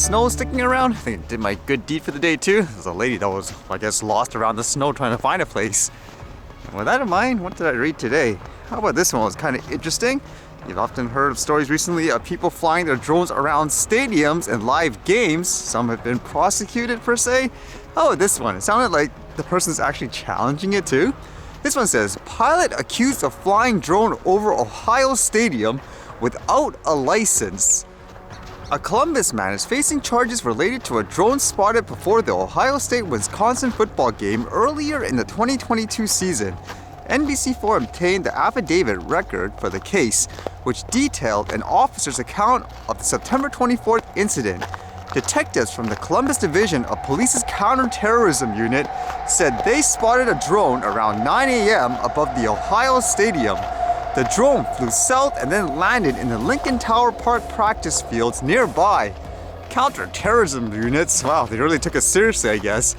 snow sticking around. I think it did my good deed for the day too. There's a lady that was, I guess, lost around the snow trying to find a place. And with that in mind, what did I read today? How about this one? It's kind of interesting. You've often heard of stories recently of people flying their drones around stadiums and live games. Some have been prosecuted per se. Oh, this one. It sounded like the person's actually challenging it too. This one says, pilot accused of flying drone over Ohio Stadium without a license. A Columbus man is facing charges related to a drone spotted before the Ohio State-Wisconsin football game earlier in the 2022 season. NBC4 obtained the affidavit record for the case, which detailed an officer's account of the September 24th incident. Detectives from the Columbus Division of Police's Counterterrorism Unit said they spotted a drone around 9 a.m. above the Ohio Stadium. The drone flew south and then landed in the Lincoln Tower Park practice fields nearby. Counterterrorism units, wow, they really took it seriously, I guess.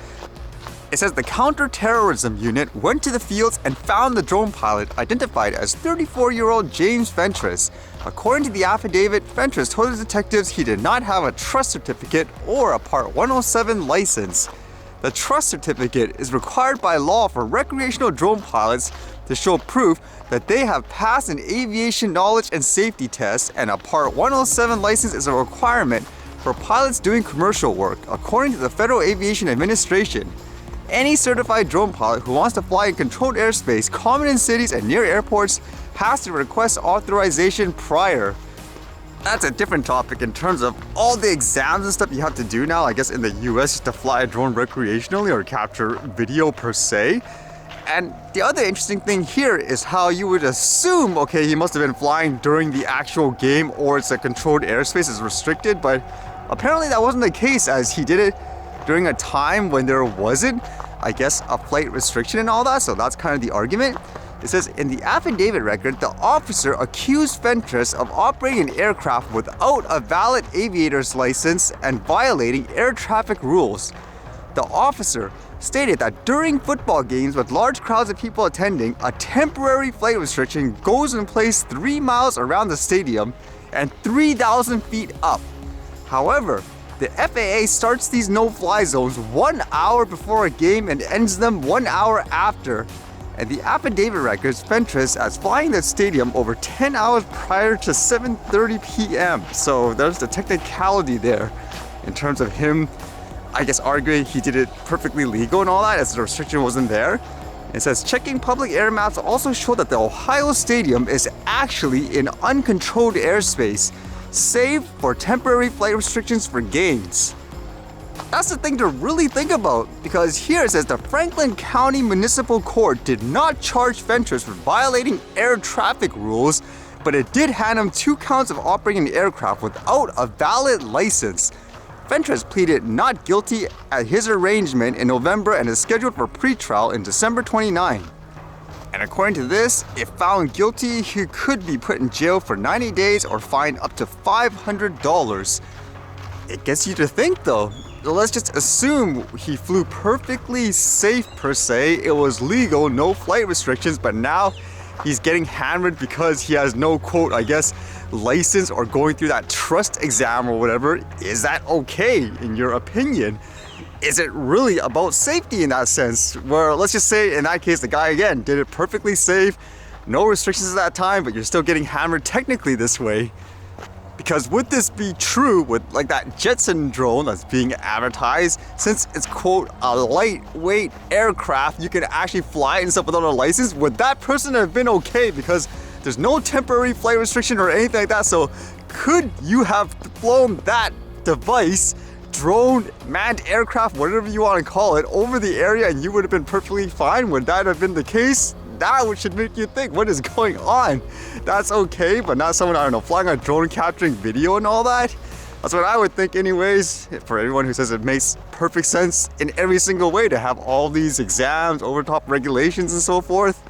It says the counterterrorism unit went to the fields and found the drone pilot, identified as 34-year-old James Fentress. According to the affidavit, Fentress told the detectives he did not have a trust certificate or a Part 107 license. The trust certificate is required by law for recreational drone pilots to show proof that they have passed an aviation knowledge and safety test, and a Part 107 license is a requirement for pilots doing commercial work, according to the Federal Aviation Administration. Any certified drone pilot who wants to fly in controlled airspace common in cities and near airports has to request authorization prior. That's a different topic in terms of all the exams and stuff you have to do now, I guess, in the US just to fly a drone recreationally or capture video per se. And the other interesting thing here is how you would assume, okay, he must have been flying during the actual game or it's a controlled airspace is restricted, but apparently that wasn't the case, as he did it during a time when there wasn't, I guess, a flight restriction and all that, so that's kind of the argument. It says, in the affidavit record, the officer accused Fentress of operating an aircraft without a valid aviator's license and violating air traffic rules. The officer stated that during football games with large crowds of people attending, a temporary flight restriction goes in place 3 miles around the stadium and 3,000 feet up. However, the FAA starts these no-fly zones 1 hour before a game and ends them 1 hour after. And the affidavit records Fentress as flying the stadium over 10 hours prior to 7:30 p.m. So there's the technicality there in terms of him, I guess, arguing he did it perfectly legal and all that, as the restriction wasn't there. It says checking public air maps also show that the Ohio Stadium is actually in uncontrolled airspace, save for temporary flight restrictions for games. That's the thing to really think about, because here it says the Franklin County Municipal Court did not charge Fentress for violating air traffic rules, but it did hand him 2 counts of operating an aircraft without a valid license. Fentress pleaded not guilty at his arraignment in November and is scheduled for pretrial in December 29. And according to this, if found guilty, he could be put in jail for 90 days or fined up to $500. It gets you to think though. Let's just assume he flew perfectly safe per se. It was legal, no flight restrictions, but now he's getting hammered because he has no, quote, I guess, license or going through that trust exam or whatever. Is that okay in your opinion? Is it really about safety in that sense? Where let's just say in that case the guy again did it perfectly safe, no restrictions at that time, but you're still getting hammered technically this way. Because would this be true with like that Jetson drone that's being advertised, since it's, quote, a lightweight aircraft, you can actually fly and stuff without a license? Would that person have been okay because there's no temporary flight restriction or anything like that? So could you have flown that device, drone, manned aircraft, whatever you want to call it, over the area and you would have been perfectly fine? Would that have been the case? That should make you think, what is going on? That's okay, but not someone, I don't know, flying a drone, capturing video and all that? That's what I would think anyways, for everyone who says it makes perfect sense in every single way to have all these exams, overtop regulations and so forth.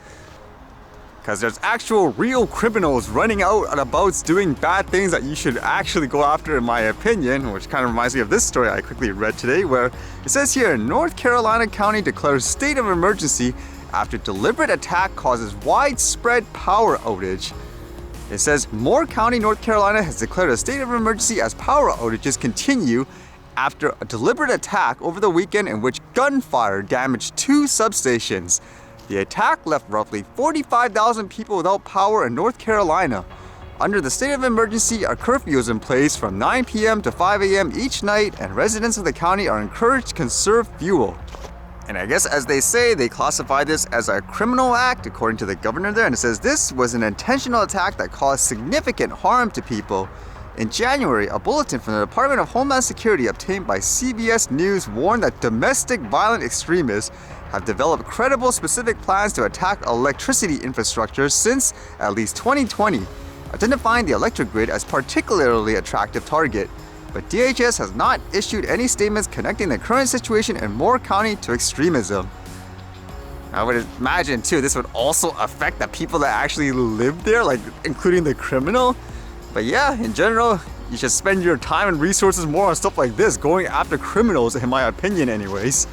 Because there's actual real criminals running out and about doing bad things that you should actually go after, in my opinion, which kind of reminds me of this story I quickly read today, where it says here, North Carolina County declares state of emergency after deliberate attack causes widespread power outage. It says Moore County, North Carolina has declared a state of emergency as power outages continue after a deliberate attack over the weekend in which gunfire damaged 2 substations. The attack left roughly 45,000 people without power in North Carolina. Under the state of emergency, a curfew is in place from 9 p.m. to 5 a.m. each night, and residents of the county are encouraged to conserve fuel. And I guess as they say, they classify this as a criminal act according to the governor there, and it says this was an intentional attack that caused significant harm to people. In January, a bulletin from the Department of Homeland Security obtained by CBS News warned that domestic violent extremists have developed credible specific plans to attack electricity infrastructure since at least 2020, identifying the electric grid as particularly attractive target. But DHS has not issued any statements connecting the current situation in Moore County to extremism. I would imagine too, this would also affect the people that actually live there, like including the criminal. But yeah, in general, you should spend your time and resources more on stuff like this, going after criminals, in my opinion anyways.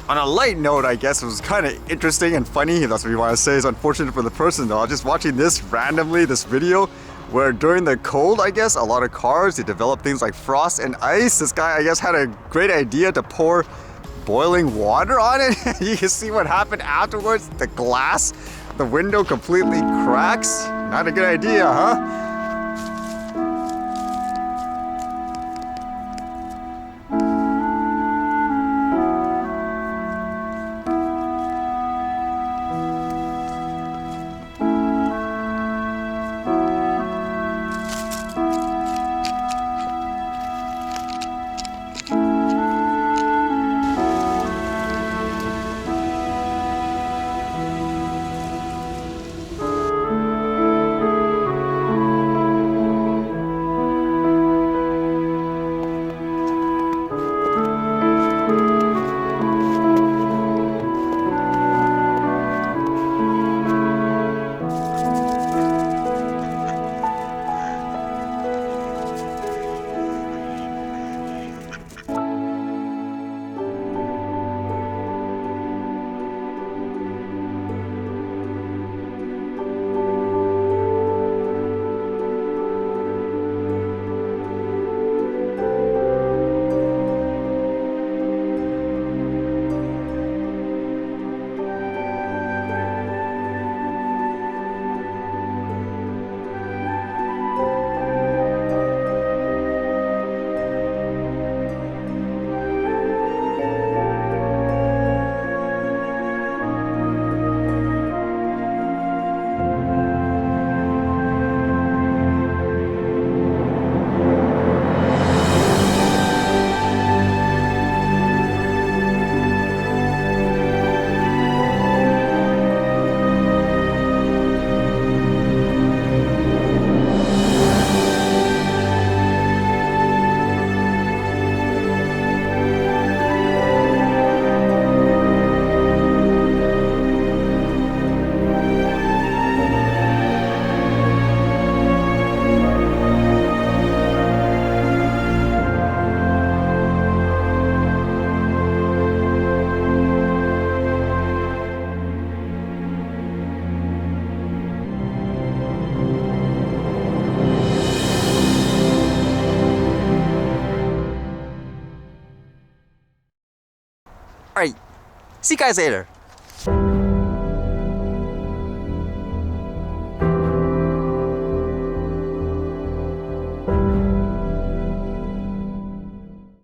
On a light note, I guess it was kind of interesting and funny, if that's what you want to say. It's unfortunate for the person though. I was just watching this randomly, this video, where during the cold, I guess, a lot of cars, they develop things like frost and ice. This guy, I guess, had a great idea to pour boiling water on it. You can see what happened afterwards. The glass, the window completely cracks. Not a good idea, huh? Alright, see you guys later.